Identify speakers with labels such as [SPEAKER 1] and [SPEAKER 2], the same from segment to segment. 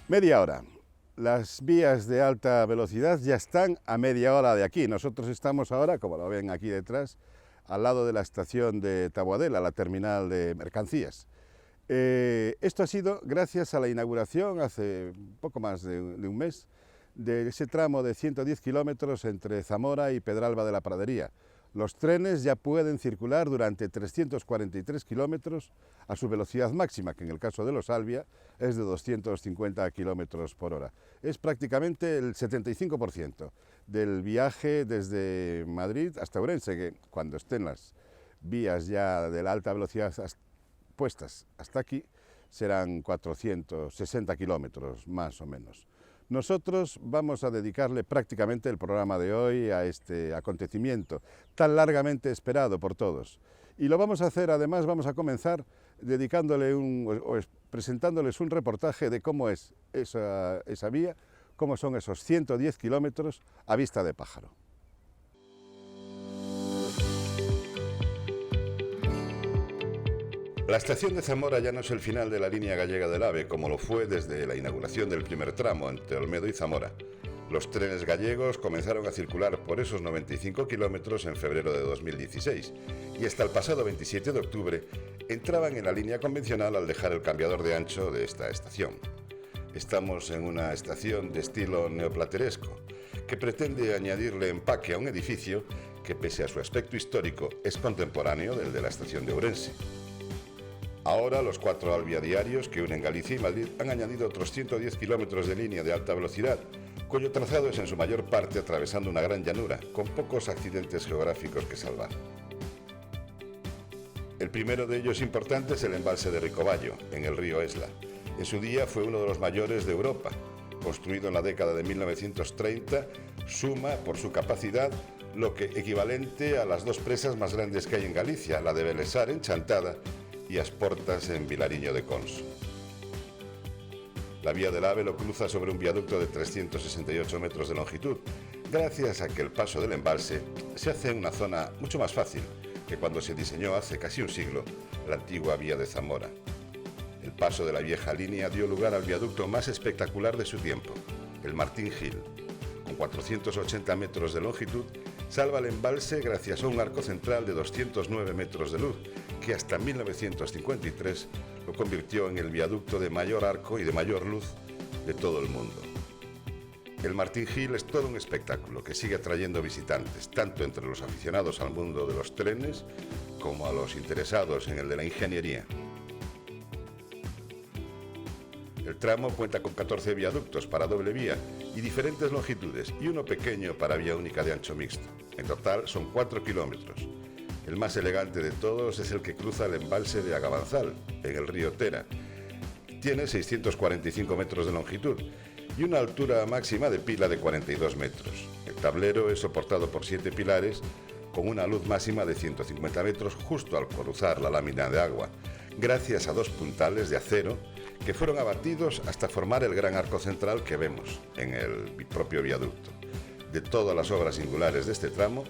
[SPEAKER 1] Media hora. Las vías de alta velocidad ya están a media hora de aquí. Nosotros estamos ahora, como lo ven aquí detrás, al lado de la estación de Taboadela, la terminal de mercancías. Esto ha sido gracias a la inauguración hace poco más de un mes de ese tramo de 110 kilómetros entre Zamora y Pedralba de la Pradería. Los trenes ya pueden circular durante 343 kilómetros a su velocidad máxima, que en el caso de los Albia es de 250 kilómetros por hora. Es prácticamente el 75% del viaje desde Madrid hasta Ourense, que cuando estén las vías ya de la alta velocidad puestas hasta aquí serán 460 kilómetros más o menos. Nosotros vamos a dedicarle prácticamente el programa de hoy a este acontecimiento tan largamente esperado por todos. Y lo vamos a hacer, además, vamos a comenzar presentándoles un reportaje de cómo es esa vía, cómo son esos 110 kilómetros a vista de pájaro. La estación de Zamora ya no es el final de la línea gallega del AVE, como lo fue desde la inauguración del primer tramo entre Olmedo y Zamora. Los trenes gallegos comenzaron a circular por esos 95 kilómetros en febrero de 2016 y hasta el pasado 27 de octubre entraban en la línea convencional al dejar el cambiador de ancho de esta estación. Estamos en una estación de estilo neoplateresco que pretende añadirle empaque a un edificio que, pese a su aspecto histórico, es contemporáneo del de la estación de Ourense. Ahora los 4 Albia diarios que unen Galicia y Madrid han añadido otros 110 kilómetros de línea de alta velocidad, cuyo trazado es en su mayor parte atravesando una gran llanura, con pocos accidentes geográficos que salvar. El primero de ellos importante es el embalse de Ricoballo, en el río Esla. En su día fue uno de los mayores de Europa. Construido en la década de 1930, suma por su capacidad lo que equivalente a las 2 presas más grandes que hay en Galicia, la de Belesar en Chantada y As Portas en Vilariño de Conso. La vía del AVE lo cruza sobre un viaducto de 368 metros de longitud, gracias a que el paso del embalse se hace en una zona mucho más fácil que cuando se diseñó hace casi un siglo la antigua vía de Zamora. El paso de la vieja línea dio lugar al viaducto más espectacular de su tiempo, el Martín Gil. Con 480 metros de longitud, salva el embalse gracias a un arco central de 209 metros de luz, que hasta 1953 lo convirtió en el viaducto de mayor arco y de mayor luz de todo el mundo. El Martín Gil es todo un espectáculo que sigue atrayendo visitantes, tanto entre los aficionados al mundo de los trenes como a los interesados en el de la ingeniería. El tramo cuenta con 14 viaductos para doble vía y diferentes longitudes y uno pequeño para vía única de ancho mixto. En total son 4 kilómetros. El más elegante de todos es el que cruza el embalse de Agabanzal, en el río Tera. Tiene 645 metros de longitud y una altura máxima de pila de 42 metros. El tablero es soportado por 7 pilares con una luz máxima de 150 metros justo al cruzar la lámina de agua, gracias a 2 puntales de acero que fueron abatidos hasta formar el gran arco central que vemos en el propio viaducto. De todas las obras singulares de este tramo,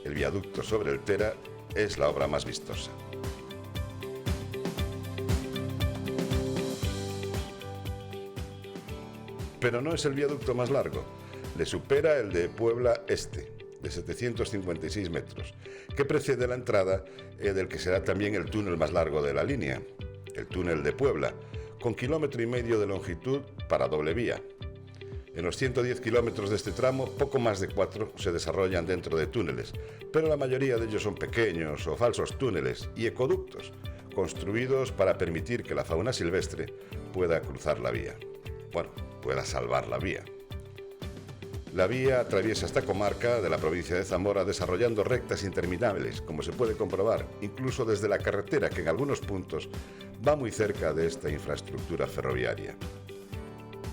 [SPEAKER 1] el viaducto sobre el Tera es la obra más vistosa. Pero no es el viaducto más largo, le supera el de Puebla Este, de 756 metros, que precede la entrada del que será también el túnel más largo de la línea, el túnel de Puebla, con 1,5 kilómetros de longitud para doble vía. En los 110 kilómetros de este tramo, poco más de 4 se desarrollan dentro de túneles, pero la mayoría de ellos son pequeños o falsos túneles y ecoductos, construidos para permitir que la fauna silvestre pueda cruzar la vía. Bueno, pueda salvar la vía. La vía atraviesa esta comarca de la provincia de Zamora desarrollando rectas interminables, como se puede comprobar, incluso desde la carretera que en algunos puntos va muy cerca de esta infraestructura ferroviaria.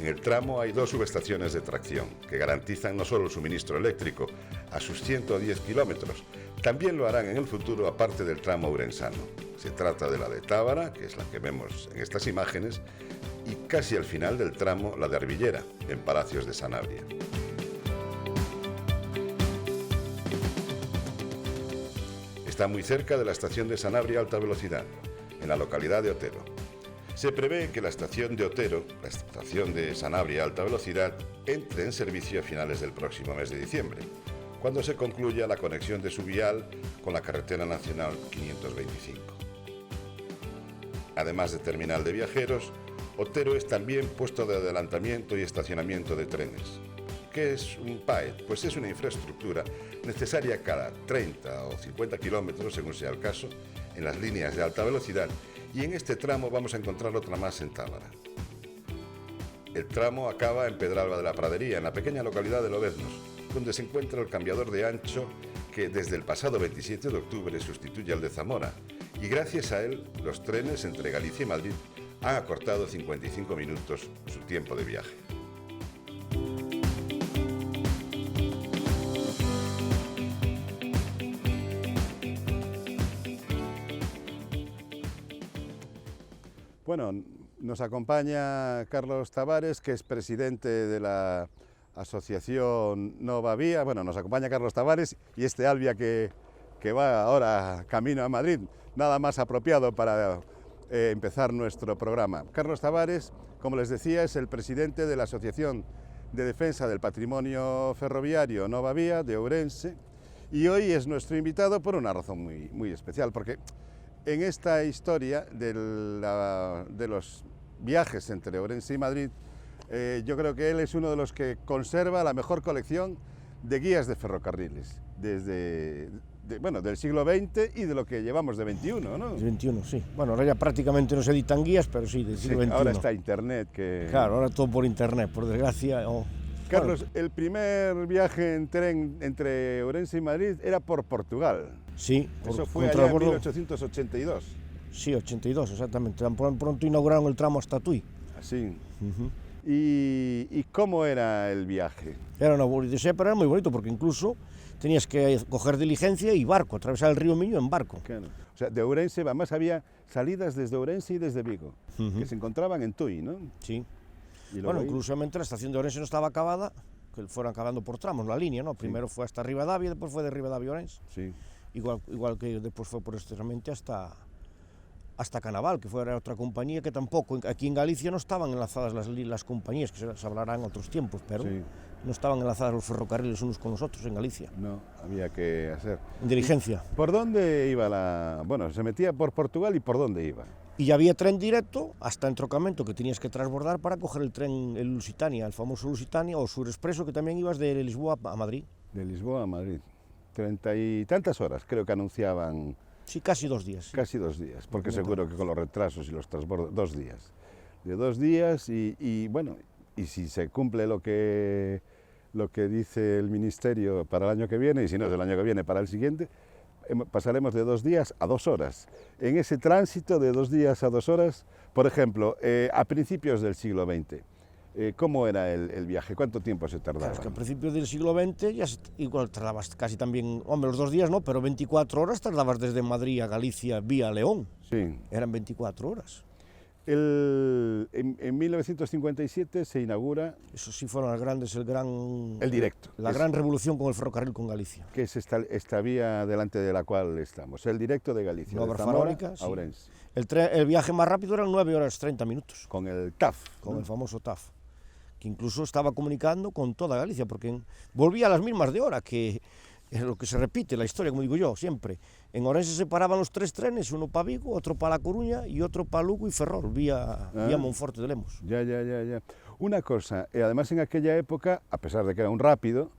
[SPEAKER 1] En el tramo hay 2 subestaciones de tracción que garantizan no solo el suministro eléctrico a sus 110 kilómetros, también lo harán en el futuro aparte del tramo ourensano. Se trata de la de Tábara, que es la que vemos en estas imágenes, y casi al final del tramo la de Arbillera, en Palacios de Sanabria. Está muy cerca de la estación de Sanabria Alta Velocidad, en la localidad de Otero. Se prevé que la estación de Otero, la estación de Sanabria alta velocidad, entre en servicio a finales del próximo mes de diciembre, cuando se concluya la conexión de su vial con la carretera nacional 525. Además de terminal de viajeros, Otero es también puesto de adelantamiento y estacionamiento de trenes. ¿Qué es un PAE? Pues es una infraestructura necesaria cada 30 o 50 kilómetros, según sea el caso, en las líneas de alta velocidad, y en este tramo vamos a encontrar otra más en Tábara. El tramo acaba en Pedralba de la Pradería, en la pequeña localidad de Lobeznos, donde se encuentra el cambiador de ancho que desde el pasado 27 de octubre sustituye al de Zamora, y gracias a él los trenes entre Galicia y Madrid han acortado 55 minutos su tiempo de viaje. Bueno, nos acompaña Carlos Tavares, que es presidente de la asociación Nova Vía. Bueno, nos acompaña Carlos Tavares y este Albia que va ahora camino a Madrid. Nada más apropiado para empezar nuestro programa. Carlos Tavares, como les decía, es el presidente de la Asociación de Defensa del Patrimonio Ferroviario Nova Vía de Ourense, y hoy es nuestro invitado por una razón muy especial, porque en esta historia de los viajes entre Ourense y Madrid, yo creo que él es uno de los que conserva la mejor colección de guías de ferrocarriles, del siglo XX y de lo que llevamos de XXI, ¿no?
[SPEAKER 2] De XXI, sí. Bueno, ahora ya prácticamente no se editan guías, pero sí, del siglo XXI.
[SPEAKER 1] Ahora está Internet.
[SPEAKER 2] Claro, ahora todo por Internet, por desgracia.
[SPEAKER 1] Carlos, el primer viaje en tren entre Ourense y Madrid era por Portugal.
[SPEAKER 2] Sí.
[SPEAKER 1] Eso fue allá en 1882.
[SPEAKER 2] Sí, 82, exactamente. Pronto inauguraron el tramo hasta Tui.
[SPEAKER 1] Así. ¿Y cómo era el viaje?
[SPEAKER 2] Era una odisea, pero era muy bonito, porque incluso tenías que coger diligencia y barco, atravesar el río Miño en barco.
[SPEAKER 1] Claro. O sea, de Ourense, además había salidas desde Ourense y desde Vigo, que se encontraban en Tui, ¿no?
[SPEAKER 2] Sí. Bueno, inclusivamente la estación de Ourense no estaba acabada, que fueron acabando por tramos la línea, ¿no? Primero fue hasta Ribadavia, después fue de Ribadavia a Ourense.
[SPEAKER 1] Sí.
[SPEAKER 2] Igual que después fue posteriormente hasta Canaval, que fue otra compañía que tampoco, aquí en Galicia no estaban enlazadas las compañías, que se hablarán en otros tiempos, pero no estaban enlazadas los ferrocarriles unos con los otros en Galicia.
[SPEAKER 1] No, había que hacer.
[SPEAKER 2] En diligencia.
[SPEAKER 1] ¿Por dónde iba Bueno, se metía por Portugal, ¿y por dónde iba?
[SPEAKER 2] Y había tren directo hasta Entrocamento, que tenías que transbordar para coger el tren, el Lusitania, el famoso Lusitania, o Surexpreso, que también ibas de Lisboa a Madrid.
[SPEAKER 1] De Lisboa a Madrid. 30 y tantas horas, creo que anunciaban.
[SPEAKER 2] Sí, casi 2 días. Sí.
[SPEAKER 1] Casi 2 días, porque seguro que con los retrasos y los transbordos, 2 días. De 2 días y bueno, y si se cumple lo que dice el Ministerio para el año que viene, y si no es el año que viene, para el siguiente, pasaremos de 2 días a 2 horas. En ese tránsito de 2 días a 2 horas, por ejemplo, a principios del siglo XX, ¿cómo era el viaje? ¿Cuánto tiempo se tardaba?
[SPEAKER 2] Claro, es que a principios del siglo XX ya igual tardabas casi también, hombre, los 2 días no, pero 24 horas tardabas desde Madrid a Galicia vía León. Sí. Eran 24 horas.
[SPEAKER 1] En 1957 se inaugura...
[SPEAKER 2] Eso sí fueron las grandes,
[SPEAKER 1] el directo.
[SPEAKER 2] La gran revolución con el ferrocarril con Galicia.
[SPEAKER 1] Que es esta vía delante de la cual estamos, el directo de Galicia,
[SPEAKER 2] de
[SPEAKER 1] Zamora a Ourense.
[SPEAKER 2] El viaje más rápido eran 9 horas 30 minutos.
[SPEAKER 1] Con el TAF.
[SPEAKER 2] Con el famoso TAF, que incluso estaba comunicando con toda Galicia, porque volvía a las mismas de hora, que es lo que se repite, la historia, como digo yo, siempre. En Ourense se paraban los 3 trenes, uno para Vigo, otro para La Coruña y otro para Lugo y Ferrol, vía Monforte de Lemos.
[SPEAKER 1] Ya. Una cosa, además en aquella época, a pesar de que era un rápido,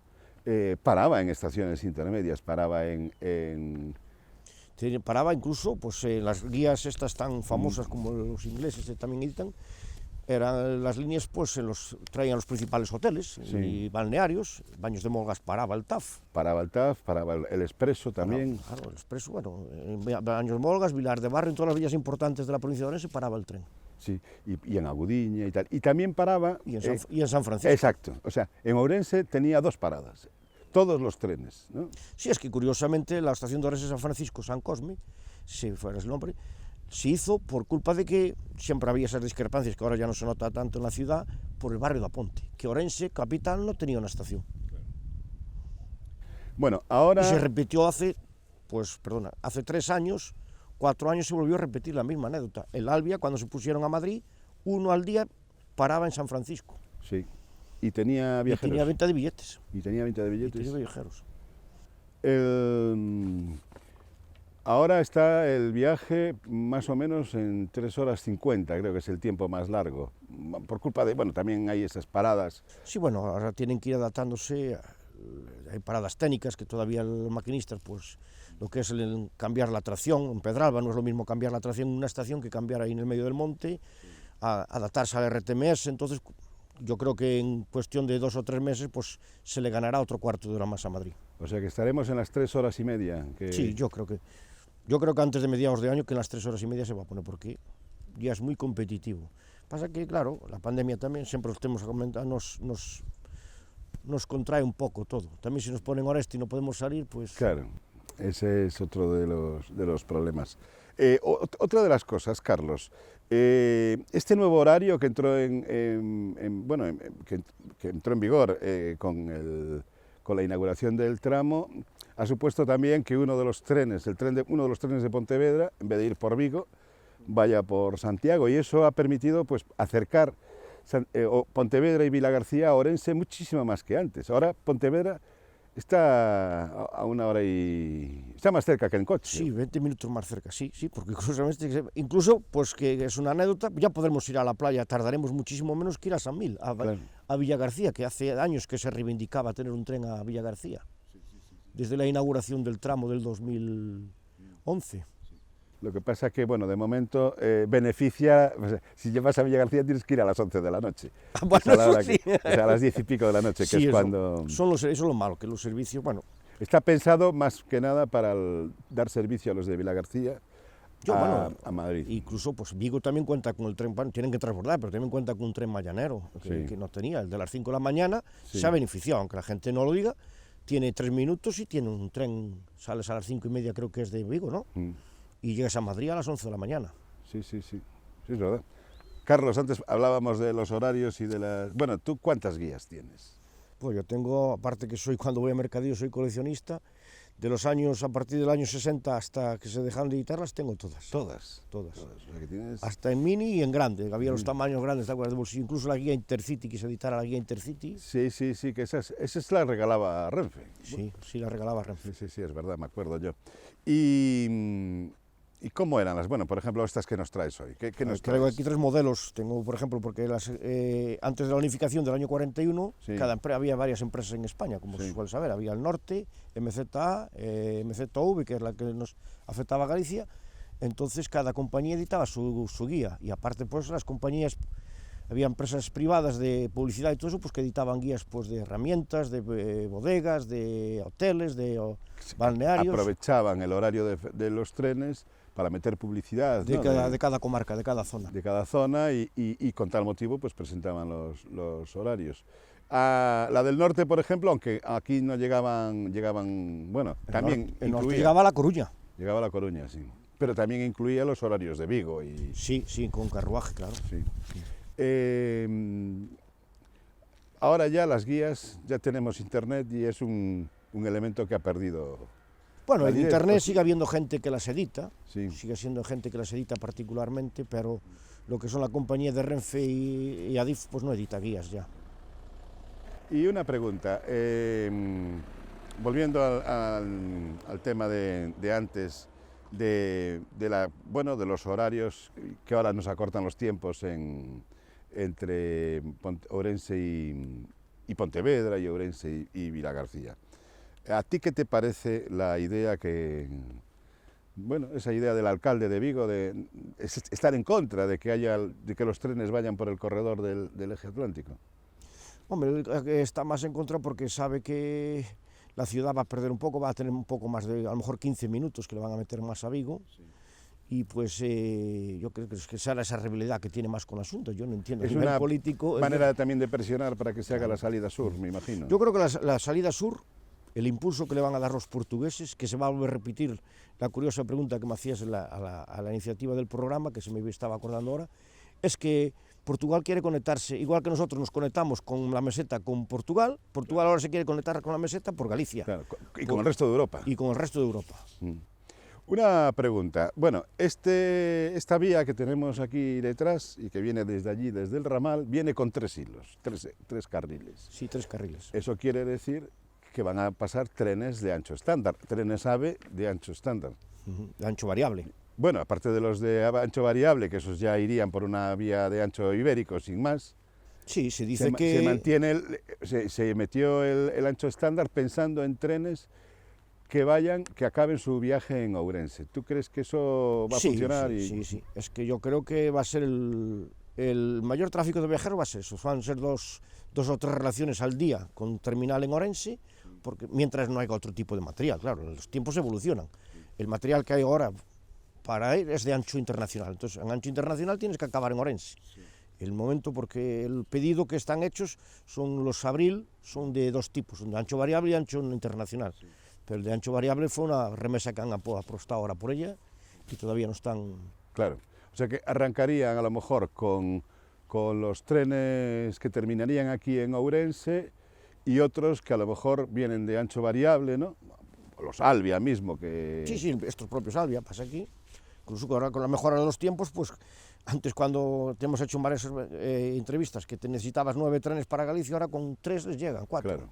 [SPEAKER 1] paraba en estaciones intermedias, paraba
[SPEAKER 2] Paraba incluso, pues las guías estas tan famosas como los ingleses también editan, eran las líneas, pues traían los principales hoteles y balnearios. Baños de Molgas paraba el TAF.
[SPEAKER 1] Paraba el Expreso también.
[SPEAKER 2] Claro, el Expreso, bueno, en Baños de Molgas, Vilar de Barrio, en todas las villas importantes de la provincia de Ourense paraba el tren.
[SPEAKER 1] Sí, y en Agudiña y tal. Y también paraba...
[SPEAKER 2] Y en San Francisco.
[SPEAKER 1] Exacto, o sea, en Ourense tenía 2 paradas, todos los trenes, ¿no?
[SPEAKER 2] Sí, es que curiosamente la estación de Ourense San Francisco, San Cosme, si fuera el nombre, se hizo por culpa de que siempre había esas discrepancias, que ahora ya no se nota tanto en la ciudad, por el barrio de Aponte, que Ourense, capital, no tenía una estación.
[SPEAKER 1] Bueno, ahora...
[SPEAKER 2] Y se repitió hace 3 años, 4 años se volvió a repetir la misma anécdota. El Albia, cuando se pusieron a Madrid, uno al día paraba en San Francisco.
[SPEAKER 3] Sí. Y tenía viajeros.
[SPEAKER 2] Y tenía venta de billetes.
[SPEAKER 3] Y tenía venta de
[SPEAKER 2] Y
[SPEAKER 3] billetes.
[SPEAKER 2] tenía viajeros.
[SPEAKER 3] Ahora está el viaje más o menos en 3 horas 50, creo que es el tiempo más largo. Por culpa de, bueno, también hay esas paradas.
[SPEAKER 2] Sí, bueno, ahora tienen que ir adaptándose. Hay paradas técnicas que todavía el maquinista, pues lo que es el cambiar la tracción en Pedralba, no es lo mismo cambiar la tracción en una estación que cambiar ahí en el medio del monte, adaptarse al RTMS. Entonces yo creo que en cuestión de 2 o 3 meses pues se le ganará otro cuarto de hora más a Madrid.
[SPEAKER 3] O sea que estaremos en las 3 horas y media.
[SPEAKER 2] Sí, yo creo que antes de mediados de año que en las 3 horas y media se va a poner, porque ya es muy competitivo. Pasa que, claro, la pandemia también, siempre los temas nos contrae un poco todo. También si nos ponen hora y no podemos salir, pues...
[SPEAKER 3] Claro, ese es otro de los problemas. Otra de las cosas, Carlos, este nuevo horario que entró que entró en vigor con la inauguración del tramo, ha supuesto también que uno de los trenes de Pontevedra, en vez de ir por Vigo, vaya por Santiago, y eso ha permitido pues acercar Pontevedra y Vilagarcía a Orense muchísimo más que antes. Ahora Pontevedra está a 1 hora y... está más cerca que en coche.
[SPEAKER 2] Sí, 20 minutos más cerca, sí, porque incluso, pues que es una anécdota, ya podremos ir a la playa, tardaremos muchísimo menos que ir a San Mil, a Villagarcía, que hace años que se reivindicaba tener un tren a Villagarcía, desde la inauguración del tramo del 2011.
[SPEAKER 3] Lo que pasa es que, bueno, de momento beneficia, o sea, si llevas a Villagarcía tienes que ir a las 11 de la noche.
[SPEAKER 2] Bueno,
[SPEAKER 3] o sea, a las 10 y pico de la noche, que es cuando...
[SPEAKER 2] Eso es lo malo, que los servicios, bueno...
[SPEAKER 3] Está pensado más que nada para dar servicio a los de Vilagarcía a Madrid.
[SPEAKER 2] Incluso, pues Vigo también cuenta con el tren, bueno, tienen que transbordar, pero también cuenta con un tren mañanero, que no tenía, el de las 5 de la mañana, se ha beneficiado, aunque la gente no lo diga, tiene 3 minutos y tiene un tren, sales a las 5 y media, creo que es de Vigo, ¿no? Y llegas a Madrid a las 11 de la mañana.
[SPEAKER 3] Sí, es verdad. Carlos, antes hablábamos de los horarios y de las... Bueno, ¿tú cuántas guías tienes?
[SPEAKER 2] Pues yo tengo, aparte que cuando voy a mercadillo soy coleccionista, de los años, a partir del año 60 hasta que se dejaron de editar, las tengo todas.
[SPEAKER 3] ¿Todas?
[SPEAKER 2] Todas.
[SPEAKER 3] O sea, que tienes...
[SPEAKER 2] Hasta en mini y en grande, había los tamaños grandes, ¿te acuerdas? Incluso la guía Intercity, que se editara la guía Intercity.
[SPEAKER 3] Sí, que esa la regalaba Renfe.
[SPEAKER 2] Sí, la regalaba Renfe.
[SPEAKER 3] Sí, es verdad, me acuerdo yo. ¿Y cómo eran las? Bueno, por ejemplo, estas que nos traes hoy. ¿Qué nos
[SPEAKER 2] traigo
[SPEAKER 3] traes?
[SPEAKER 2] aquí 3 modelos. Tengo, por ejemplo, porque antes de la unificación del año 41, había varias empresas en España, como se suele saber. Había el Norte, MZA, MZV, que es la que nos afectaba a Galicia. Entonces, cada compañía editaba su guía. Y aparte, pues, las compañías... Había empresas privadas de publicidad y todo eso, pues que editaban guías pues, de herramientas, de bodegas, de hoteles, de balnearios.
[SPEAKER 3] Aprovechaban el horario de los trenes para meter publicidad
[SPEAKER 2] de cada comarca, de cada zona.
[SPEAKER 3] De cada zona y con tal motivo pues presentaban los horarios. La del norte, por ejemplo, aunque aquí no llegaban bueno, también
[SPEAKER 2] el norte llegaba a La Coruña.
[SPEAKER 3] Llegaba a La Coruña, sí. Pero también incluía los horarios de Vigo.
[SPEAKER 2] Sí, con carruaje, claro.
[SPEAKER 3] Sí. Ahora ya las guías, ya tenemos internet y es un elemento que ha perdido.
[SPEAKER 2] Bueno, en internet sigue habiendo gente que las edita,
[SPEAKER 3] sí.
[SPEAKER 2] Sigue siendo gente que las edita particularmente, pero lo que son la compañía de Renfe y Adif, pues no edita guías ya.
[SPEAKER 3] Y una pregunta, volviendo al tema de antes, de los horarios, que ahora nos acortan los tiempos entre Ourense y Pontevedra y Ourense y Vilagarcía. ¿A ti qué te parece la idea esa idea del alcalde de Vigo de estar en contra de que los trenes vayan por el corredor del eje atlántico?
[SPEAKER 2] Hombre, está más en contra porque sabe que la ciudad va a perder un poco, va a tener un poco más de, a lo mejor 15 minutos que le van a meter más a Vigo. Sí. Y pues yo creo que será esa rivalidad que tiene más con el asunto, yo no entiendo.
[SPEAKER 3] Es una manera también de presionar para que se haga la salida sur, me imagino.
[SPEAKER 2] Yo creo que la salida sur, el impulso que le van a dar los portugueses, que se va a volver a repetir la curiosa pregunta que me hacías a la iniciativa del programa, que se me estaba acordando ahora, es que Portugal quiere conectarse, igual que nosotros nos conectamos con la meseta con Portugal, Portugal ahora se quiere conectar con la meseta por Galicia.
[SPEAKER 3] Claro, y con el resto de Europa.
[SPEAKER 2] Y con el resto de Europa.
[SPEAKER 3] Una pregunta. Bueno, esta vía que tenemos aquí detrás y que viene desde allí, desde el ramal, viene con 3 hilos, tres carriles.
[SPEAKER 2] Sí, 3 carriles.
[SPEAKER 3] Eso quiere decir que van a pasar trenes de ancho estándar, trenes AVE de ancho estándar.
[SPEAKER 2] De ancho variable.
[SPEAKER 3] Bueno, aparte de los de ancho variable, que esos ya irían por una vía de ancho ibérico sin más.
[SPEAKER 2] Sí, se dice que...
[SPEAKER 3] Se mantiene se metió el ancho estándar pensando en trenes que acaben su viaje en Ourense. ¿Tú crees que eso va a funcionar?
[SPEAKER 2] Sí. Es que yo creo que va a ser el mayor tráfico de viajeros, va a ser eso. Van a ser dos o 3 relaciones al día con terminal en Ourense, porque mientras no haya otro tipo de material, claro, los tiempos evolucionan. El material que hay ahora para ir es de ancho internacional, entonces en ancho internacional tienes que acabar en Ourense. El momento, porque el pedido que están hechos son los Abril, son de 2 tipos, son de ancho variable y ancho internacional. Pero el de ancho variable fue una remesa que han apostado ahora por ella y todavía no están...
[SPEAKER 3] Claro, o sea que arrancarían a lo mejor con los trenes que terminarían aquí en Ourense y otros que a lo mejor vienen de ancho variable, ¿no? Los Albia mismo que...
[SPEAKER 2] Sí, estos propios Albia pasa aquí. Incluso ahora con la mejora de los tiempos, pues antes cuando te hemos hecho en varias entrevistas que te necesitabas 9 trenes para Galicia, ahora con 3 les llegan, 4.
[SPEAKER 3] Claro.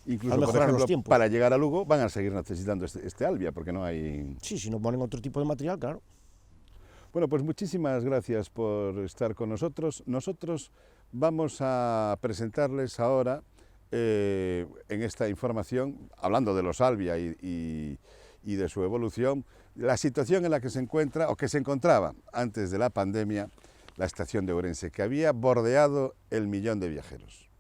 [SPEAKER 3] Incluso,
[SPEAKER 2] al mejorar
[SPEAKER 3] por ejemplo,
[SPEAKER 2] los tiempos.
[SPEAKER 3] para llegar a Lugo van a seguir necesitando este Albia, porque no hay...
[SPEAKER 2] Sí, si no ponen otro tipo de material, claro.
[SPEAKER 3] Bueno, pues muchísimas gracias por estar con nosotros. Nosotros vamos a presentarles ahora, en esta información, hablando de los Albia y de su evolución, la situación en la que se encuentra, o que se encontraba antes de la pandemia, la estación de Ourense, que había bordeado el 1.000.000 de viajeros.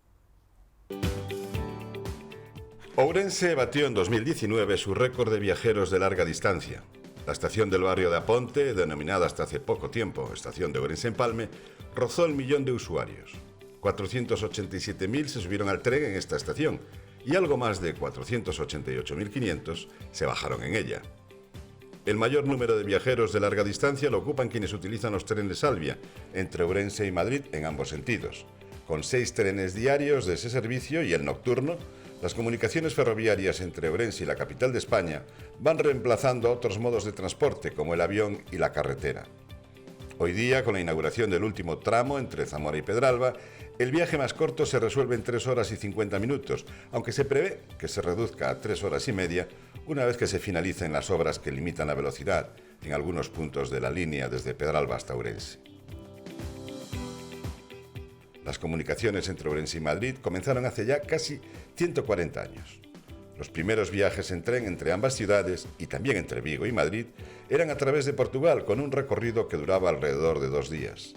[SPEAKER 1] Ourense batió en 2019 su récord de viajeros de larga distancia. La estación del barrio de Aponte, denominada hasta hace poco tiempo Estación de Ourense-Empalme, rozó el 1.000.000 de usuarios. 487.000 se subieron al tren en esta estación y algo más de 488.500 se bajaron en ella. El mayor número de viajeros de larga distancia lo ocupan quienes utilizan los trenes Albia, entre Ourense y Madrid en ambos sentidos. Con 6 trenes diarios de ese servicio y el nocturno, las comunicaciones ferroviarias entre Ourense y la capital de España van reemplazando otros modos de transporte como el avión y la carretera. Hoy día, con la inauguración del último tramo entre Zamora y Pedralba, el viaje más corto se resuelve en 3 horas y 50 minutos, aunque se prevé que se reduzca a 3 horas y media una vez que se finalicen las obras que limitan la velocidad en algunos puntos de la línea desde Pedralba hasta Ourense. Las comunicaciones entre Ourense y Madrid comenzaron hace ya casi 140 años. Los primeros viajes en tren entre ambas ciudades, y también entre Vigo y Madrid, eran a través de Portugal, con un recorrido que duraba alrededor de 2 días.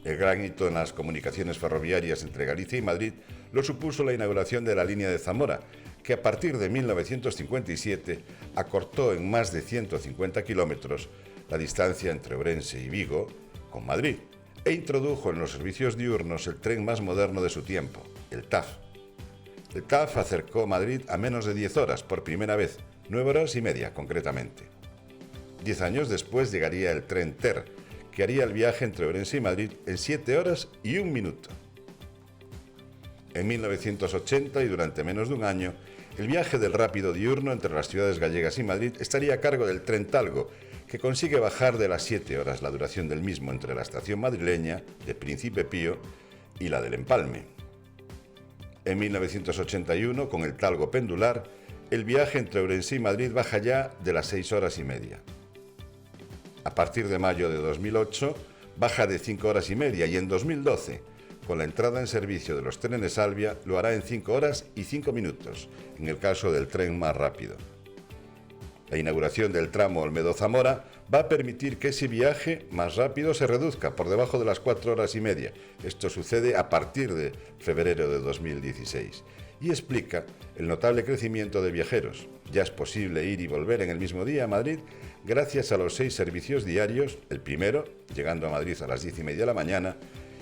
[SPEAKER 1] El gran hito en las comunicaciones ferroviarias entre Galicia y Madrid lo supuso la inauguración de la línea de Zamora, que a partir de 1957 acortó en más de 150 kilómetros la distancia entre Ourense y Vigo con Madrid, e introdujo en los servicios diurnos el tren más moderno de su tiempo, el TAF. El TAF acercó Madrid a menos de 10 horas por primera vez, 9 horas y media concretamente. 10 años después llegaría el tren TER, que haría el viaje entre Ourense y Madrid en 7 horas y 1 minuto. En 1980 y durante menos de un año, el viaje del rápido diurno entre las ciudades gallegas y Madrid estaría a cargo del tren Talgo, que consigue bajar de las 7 horas la duración del mismo entre la estación madrileña de Príncipe Pío y la del Empalme. En 1981, con el Talgo pendular, el viaje entre Ourense y Madrid baja ya de las 6 horas y media. A partir de mayo de 2008, baja de 5 horas y media y en 2012, con la entrada en servicio de los trenes Albia, lo hará en 5 horas y 5 minutos, en el caso del tren más rápido. La inauguración del tramo Olmedo-Zamora va a permitir que ese viaje más rápido se reduzca por debajo de las 4 horas y media. Esto sucede a partir de febrero de 2016 y explica el notable crecimiento de viajeros. Ya es posible ir y volver en el mismo día a Madrid gracias a los 6 servicios diarios, el primero llegando a Madrid a las 10:30 de la mañana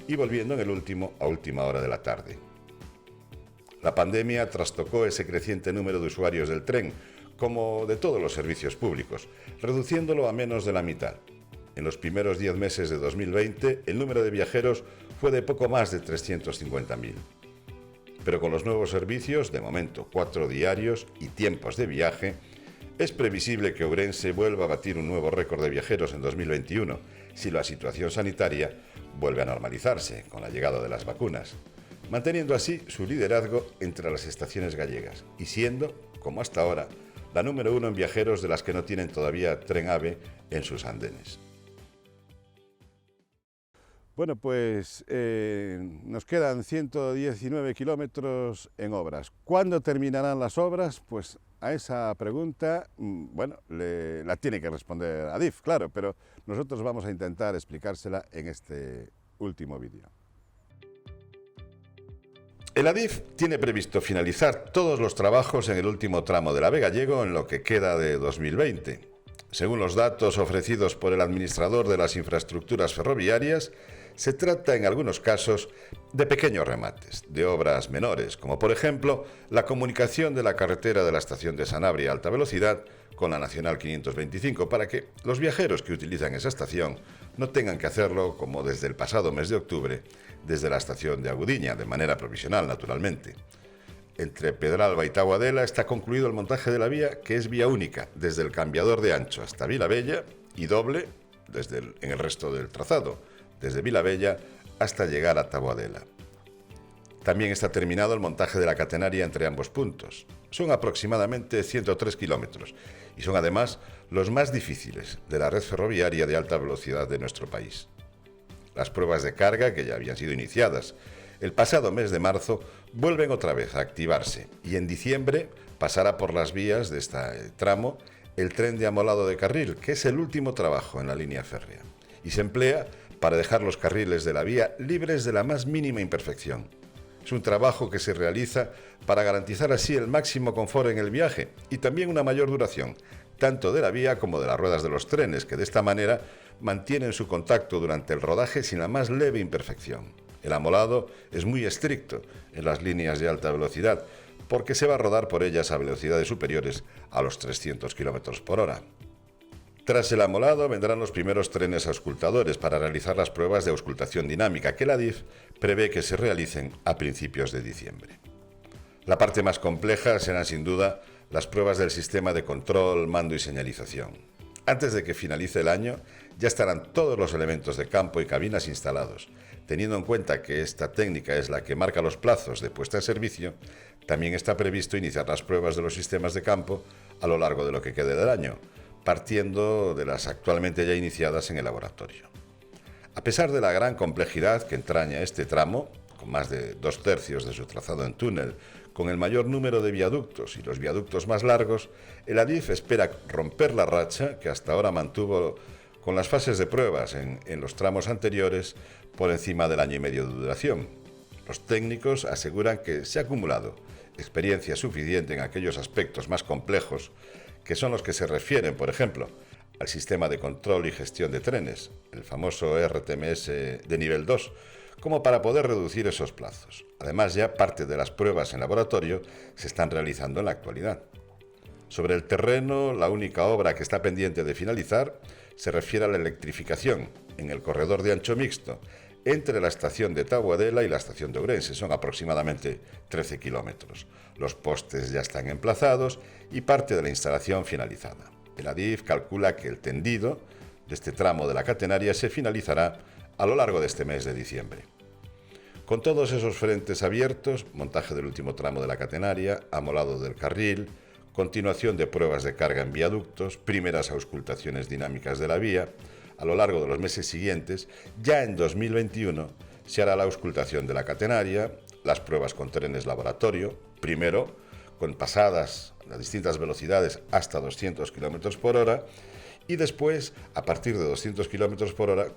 [SPEAKER 1] y volviendo en el último a última hora de la tarde. La pandemia trastocó ese creciente número de usuarios del tren, como de todos los servicios públicos, reduciéndolo a menos de la mitad. En los primeros 10 meses de 2020, el número de viajeros fue de poco más de 350.000. Pero con los nuevos servicios, de momento 4 diarios y tiempos de viaje, Es previsible que Ourense vuelva a batir un nuevo récord de viajeros en 2021, si la situación sanitaria vuelve a normalizarse con la llegada de las vacunas, manteniendo así su liderazgo entre las estaciones gallegas y siendo, como hasta ahora, la número 1 en viajeros de las que no tienen todavía tren AVE en sus andenes.
[SPEAKER 3] Bueno, pues nos quedan 119 kilómetros en obras. ¿Cuándo terminarán las obras? Pues a esa pregunta, bueno, la tiene que responder Adif, claro, pero nosotros vamos a intentar explicársela en este último vídeo.
[SPEAKER 1] El Adif tiene previsto finalizar todos los trabajos en el último tramo del AVE gallego en lo que queda de 2020. Según los datos ofrecidos por el administrador de las infraestructuras ferroviarias, se trata en algunos casos de pequeños remates, de obras menores, como por ejemplo la comunicación de la carretera de la estación de Sanabria a alta velocidad con la Nacional 525 para que los viajeros que utilizan esa estación no tengan que hacerlo como desde el pasado mes de octubre, desde la estación de Agudiña, de manera provisional naturalmente. Entre Pedralba y Taboadela está concluido el montaje de la vía, que es vía única, desde el cambiador de ancho hasta Vilabella y doble en el resto del trazado, desde Vilabella hasta llegar a Taboadela. También está terminado el montaje de la catenaria entre ambos puntos. Son aproximadamente 103 kilómetros y son además los más difíciles de la red ferroviaria de alta velocidad de nuestro país. Las pruebas de carga, que ya habían sido iniciadas el pasado mes de marzo, vuelven otra vez a activarse y en diciembre pasará por las vías de este tramo el tren de amolado de carril, que es el último trabajo en la línea férrea, y se emplea para dejar los carriles de la vía libres de la más mínima imperfección. Es un trabajo que se realiza para garantizar así el máximo confort en el viaje y también una mayor duración, tanto de la vía como de las ruedas de los trenes, que de esta manera mantienen su contacto durante el rodaje sin la más leve imperfección. El amolado es muy estricto en las líneas de alta velocidad, porque se va a rodar por ellas a velocidades superiores a los 300 km por hora. Tras el amolado vendrán los primeros trenes auscultadores para realizar las pruebas de auscultación dinámica que la Adif prevé que se realicen a principios de diciembre. La parte más compleja serán sin duda las pruebas del sistema de control, mando y señalización. Antes de que finalice el año ya estarán todos los elementos de campo y cabinas instalados. Teniendo en cuenta que esta técnica es la que marca los plazos de puesta en servicio, también está previsto iniciar las pruebas de los sistemas de campo a lo largo de lo que quede del año, partiendo de las actualmente ya iniciadas en el laboratorio. A pesar de la gran complejidad que entraña este tramo, con más de 2/3 de su trazado en túnel, con el mayor número de viaductos y los viaductos más largos, el Adif espera romper la racha que hasta ahora mantuvo con las fases de pruebas en los tramos anteriores por encima del año y medio de duración. Los técnicos aseguran que se ha acumulado experiencia suficiente en aquellos aspectos más complejos, que son los que se refieren, por ejemplo, al sistema de control y gestión de trenes, el famoso RTMS de nivel 2, como para poder reducir esos plazos. Además, ya parte de las pruebas en laboratorio se están realizando en la actualidad. Sobre el terreno, la única obra que está pendiente de finalizar se refiere a la electrificación en el corredor de ancho mixto entre la estación de Taboadela y la estación de Ourense. Son aproximadamente 13 kilómetros. Los postes ya están emplazados y parte de la instalación finalizada. El Adif calcula que el tendido de este tramo de la catenaria se finalizará a lo largo de este mes de diciembre. Con todos esos frentes abiertos, montaje del último tramo de la catenaria, amolado del carril, continuación de pruebas de carga en viaductos, primeras auscultaciones dinámicas de la vía, a lo largo de los meses siguientes, ya en 2021, se hará la auscultación de la catenaria, las pruebas con trenes laboratorio, primero con pasadas a distintas velocidades hasta 200 km por hora y después, a partir de 200 km por hora,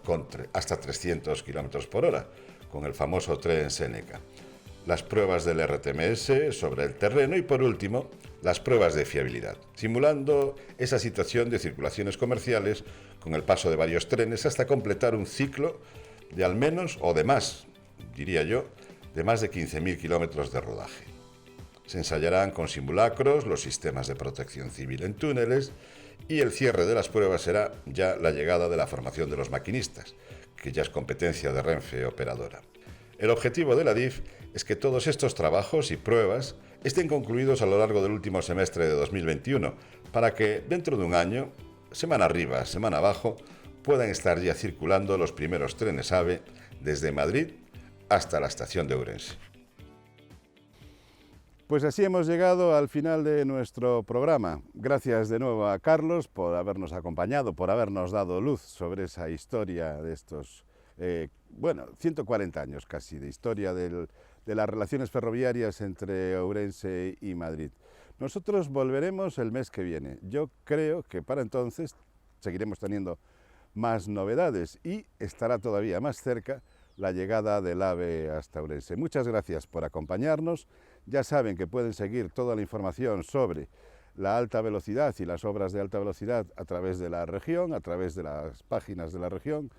[SPEAKER 1] hasta 300 km por hora, con el famoso tren Seneca. Las pruebas del RTMS sobre el terreno y, por último, las pruebas de fiabilidad, simulando esa situación de circulaciones comerciales con el paso de varios trenes hasta completar un ciclo de al menos, o de más, diría yo, de más de 15.000 kilómetros de rodaje. Se ensayarán con simulacros los sistemas de protección civil en túneles y el cierre de las pruebas será ya la llegada de la formación de los maquinistas, que ya es competencia de Renfe operadora. El objetivo de la Adif es que todos estos trabajos y pruebas estén concluidos a lo largo del último semestre de 2021, para que dentro de un año, semana arriba, semana abajo, puedan estar ya circulando los primeros trenes AVE desde Madrid hasta la estación de Ourense.
[SPEAKER 3] Pues así hemos llegado al final de nuestro programa. Gracias de nuevo a Carlos por habernos acompañado, por habernos dado luz sobre esa historia de estos, 140 años casi, de historia de las relaciones ferroviarias entre Ourense y Madrid. Nosotros volveremos el mes que viene. Yo creo que para entonces seguiremos teniendo más novedades y estará todavía más cerca la llegada del AVE hasta Ourense. Muchas gracias por acompañarnos. Ya saben que pueden seguir toda la información sobre la alta velocidad y las obras de alta velocidad a través de la región, a través de las páginas de la región,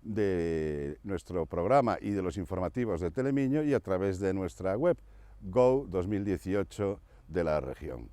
[SPEAKER 3] de nuestro programa y de los informativos de Telemiño y a través de nuestra web Go 2018 de la región.